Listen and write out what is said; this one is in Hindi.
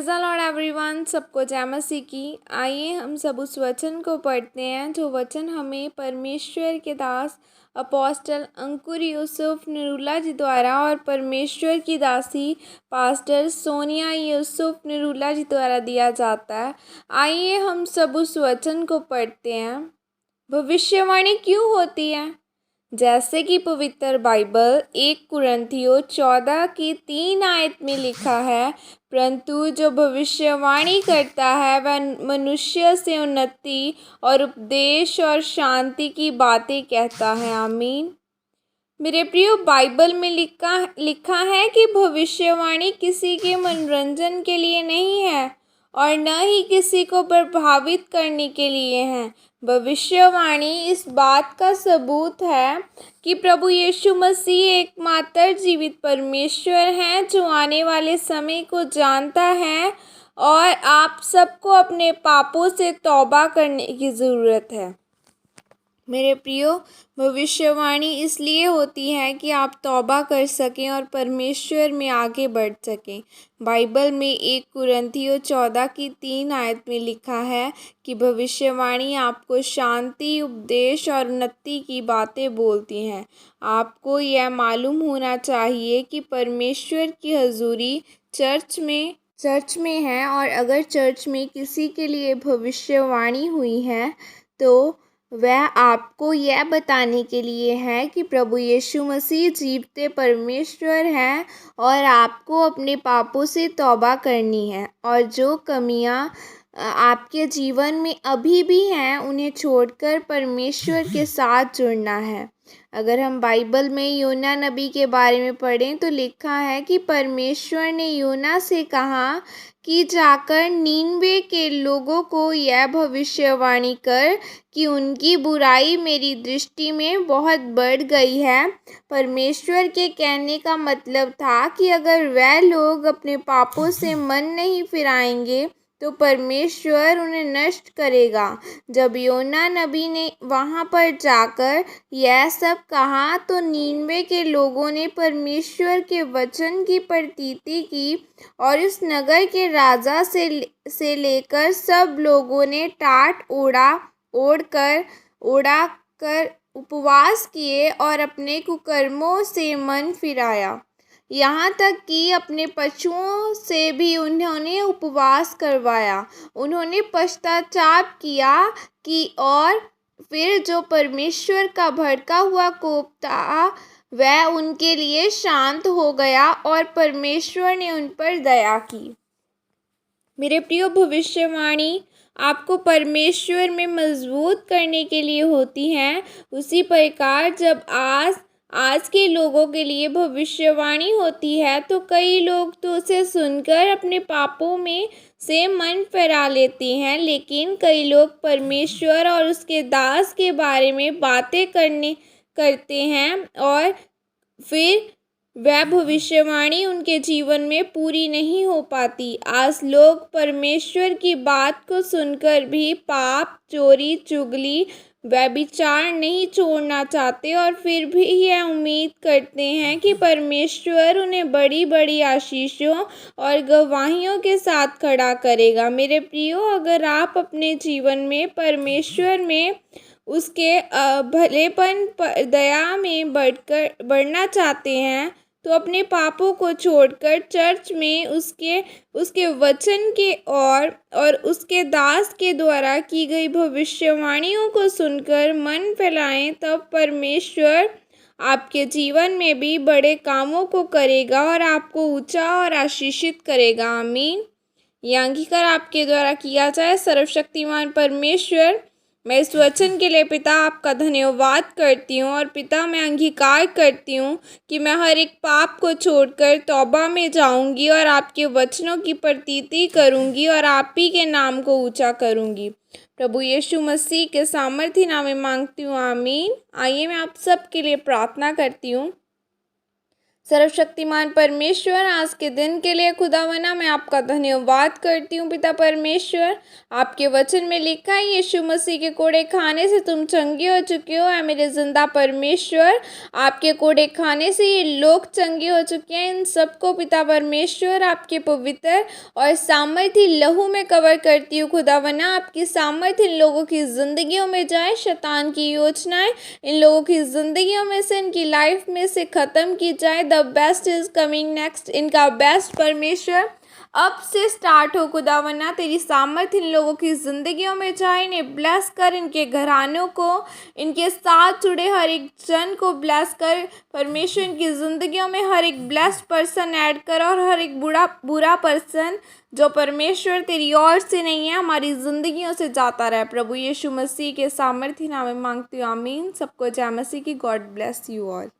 Praise the Lord everyone. सबको जय मसीह की। आइए हम सब उस वचन को पढ़ते हैं जो वचन हमें परमेश्वर के दास अपोस्टल अंकुर यूसुफ निरूला जी द्वारा और परमेश्वर की दासी पास्टर सोनिया यूसुफ निरूला जी द्वारा दिया जाता है। आइए हम सब उस वचन को पढ़ते हैं। भविष्यवाणी क्यों होती है? जैसे कि पवित्र बाइबल 1 कुरिन्थियों 14 की 3 आयत में लिखा है, परंतु जो भविष्यवाणी करता है वह मनुष्य से उन्नति और उपदेश और शांति की बातें कहता है। आमीन। मेरे प्रियो, बाइबल में लिखा है कि भविष्यवाणी किसी के मनोरंजन के लिए नहीं है और न ही किसी को प्रभावित करने के लिए है। भविष्यवाणी इस बात का सबूत है कि प्रभु यीशु मसीह एकमात्र जीवित परमेश्वर हैं जो आने वाले समय को जानता है और आप सबको अपने पापों से तौबा करने की ज़रूरत है। मेरे प्रियो, भविष्यवाणी इसलिए होती है कि आप तौबा कर सकें और परमेश्वर में आगे बढ़ सकें। बाइबल में 1 कुरिन्थियों 14 की 3 आयत में लिखा है कि भविष्यवाणी आपको शांति, उपदेश और उन्नति की बातें बोलती हैं। आपको यह मालूम होना चाहिए कि परमेश्वर की हजूरी चर्च में है और अगर चर्च में किसी के लिए भविष्यवाणी हुई है तो वह आपको यह बताने के लिए है कि प्रभु यीशु मसीह जीवते परमेश्वर हैं और आपको अपने पापों से तौबा करनी है और जो कमियां आपके जीवन में अभी भी हैं उन्हें छोड़कर परमेश्वर के साथ जुड़ना है। अगर हम बाइबल में योना नबी के बारे में पढ़ें तो लिखा है कि परमेश्वर ने योना से कहा कि जाकर नीनवे के लोगों को यह भविष्यवाणी कर कि उनकी बुराई मेरी दृष्टि में बहुत बढ़ गई है। परमेश्वर के कहने का मतलब था कि अगर वह लोग अपने पापों से मन नहीं फिराएंगे तो परमेश्वर उन्हें नष्ट करेगा। जब योना नबी ने वहाँ पर जाकर यह सब कहा तो नीनवे के लोगों ने परमेश्वर के वचन की प्रतीति की और इस नगर के राजा से लेकर सब लोगों ने टाट ओढ़ा कर उपवास किए और अपने कुकर्मों से मन फिराया। यहाँ तक कि अपने पशुओं से भी उन्होंने उपवास करवाया। उन्होंने पश्चाताप किया कि और फिर जो परमेश्वर का भड़का हुआ कोप था वह उनके लिए शांत हो गया और परमेश्वर ने उन पर दया की। मेरे प्रिय, भविष्यवाणी आपको परमेश्वर में मजबूत करने के लिए होती है। उसी प्रकार जब आज के लोगों के लिए भविष्यवाणी होती है तो कई लोग तो उसे सुनकर अपने पापों में से मन फिरा लेते हैं, लेकिन कई लोग परमेश्वर और उसके दास के बारे में बातें करते हैं और फिर वह भविष्यवाणी उनके जीवन में पूरी नहीं हो पाती। आज लोग परमेश्वर की बात को सुनकर भी पाप, चोरी, चुगली, व्यभिचार नहीं छोड़ना चाहते और फिर भी यह उम्मीद करते हैं कि परमेश्वर उन्हें बड़ी बड़ी आशीषों और गवाहियों के साथ खड़ा करेगा। मेरे प्रियो, अगर आप अपने जीवन में परमेश्वर में उसके भलेपन दया में बढ़ना चाहते हैं तो अपने पापों को छोड़कर चर्च में उसके वचन के और उसके दास के द्वारा की गई भविष्यवाणियों को सुनकर मन फैलाएं, तब परमेश्वर आपके जीवन में भी बड़े कामों को करेगा और आपको ऊंचा और आशीषित करेगा। आमीन। यह अंगीकार आपके द्वारा किया जाए। सर्वशक्तिमान परमेश्वर, मैं इस वचन के लिए पिता आपका धन्यवाद करती हूँ और पिता, मैं अंगीकार करती हूँ कि मैं हर एक पाप को छोड़कर तौबा में जाऊँगी और आपके वचनों की प्रतीति करूँगी और आप ही के नाम को ऊंचा करूँगी। प्रभु यीशु मसीह के सामर्थी नाम में मांगती हूँ। आमीन। आइए मैं आप सब के लिए प्रार्थना करती हूँ। सर्वशक्तिमान परमेश्वर, आज के दिन के लिए खुदावंद मैं आपका धन्यवाद करती हूँ पिता परमेश्वर। आपके वचन में लिखा है यीशु मसीह के कोड़े खाने से तुम चंगे हो चुके हो। है मेरे जिंदा परमेश्वर, आपके कोड़े खाने से ये लोग चंगे हो चुके हैं। इन सबको पिता परमेश्वर आपके पवित्र और सामर्थ्य लहू में कवर करती हूँ खुदावंद। आपकी सामर्थ्य इन लोगों की ज़िंदगियों में जाए। शैतान की योजनाएं इन लोगों की ज़िंदगियों में से, इनकी लाइफ में से ख़त्म की जाए। The best is coming next. इनका बेस्ट परमेश्वर अब से स्टार्ट हो खुदावंद। तेरी सामर्थ्य इन लोगों की ज़िंदगियों में जाए। इन्हें ब्लेस कर, इनके घरानों को, इनके साथ जुड़े हर एक जन को ब्लेस कर परमेश्वर। इनकी ज़िंदगियों में हर एक ब्लेस्ड पर्सन ऐड कर, और हर एक बुरा पर्सन जो परमेश्वर तेरी ओर से नहीं है हमारी ज़िंदगियों से जाता रहे। प्रभु यीशु मसीह के सामर्थ्य नाम में मांगती हूँ, आमीन। सबको जय मसीह की। God bless you all.